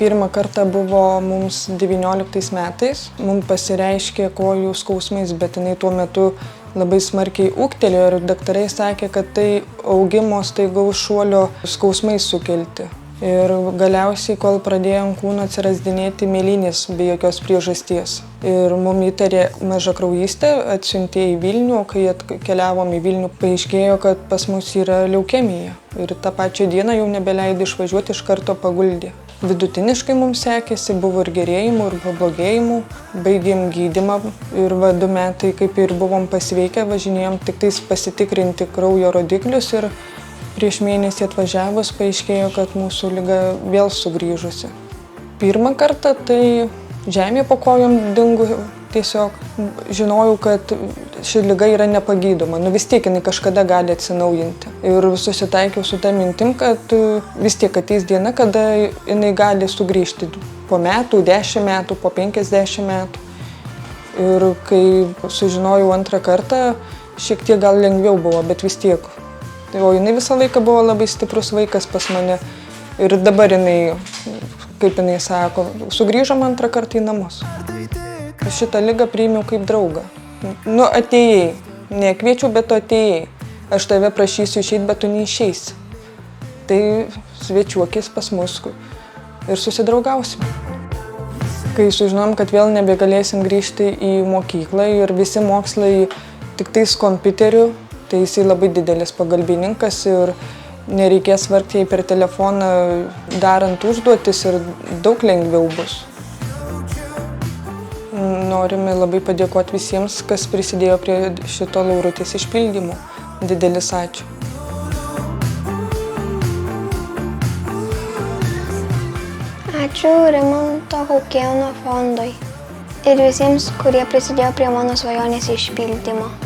Pirmą kartą buvo mums 19 metais. Mums pasireiškė kojų skausmais, bet jinai tuo metu labai smarkiai ūgtelėjo ir daktarai sakė, kad tai augimo staigaus šuolio skausmai sukelti. Ir galiausiai, kol pradėjo ant kūno atsirasdinėti mėlynės be jokios priežasties. Ir mums įtarė mažakraujystę, atsiuntė į Vilnių, o kai keliavom į Vilnių, paaiškėjo, kad pas mus yra leukemija. Ir tą pačią dieną jau nebeleido išvažiuoti, iš karto paguldė. Vidutiniškai mums sekėsi, buvo ir gerėjimų, ir pablogėjimų. Baigėm gydymą ir 2 metai, kaip ir buvom pasveikę, važinėjom tik tais pasitikrinti kraujo rodiklius ir prieš mėnesį atvažiavus paaiškėjo, kad mūsų liga vėl sugrįžusi. Pirmą kartą tai žemė po kojom dingo tiesiog. Žinojau, kad ši liga yra nepagydoma. Vis tiek jinai kažkada gali atsinaujinti. Ir susitaikiau su ta mintim, kad vis tiek ateis diena, kada jinai gali sugrįžti po metų, 10 metų, po 50 metų. Ir kai sužinojau antrą kartą, šiek tiek gal lengviau buvo, bet vis tiek. O jinai visą laiką buvo labai stiprus vaikas pas mane. Ir dabar jinai, kaip jinai sako, sugrįžom antrą kartą į namus. Šitą ligą priėmiau kaip draugą. Atėjai. Nekviečiau, bet tu atėjai. Aš tave prašysiu išeiti, bet tu neišeisi. Tai svečiuokis pas mus ir susidraugausim. Kai sužinom, kad vėl nebegalėsim grįžti į mokyklą ir visi mokslai tik tais kompiuteriu, tai jisai labai didelis pagalbininkas ir nereikės vargti jai per telefoną darant užduotis ir daug lengviau bus. Norime labai padėkoti visiems, kas prisidėjo prie šito Laurutės išpildymo. Didelis ačiū. Ačiū Rimanto Kaukėno fondui ir visiems, kurie prisidėjo prie mano svajonės išpildymo.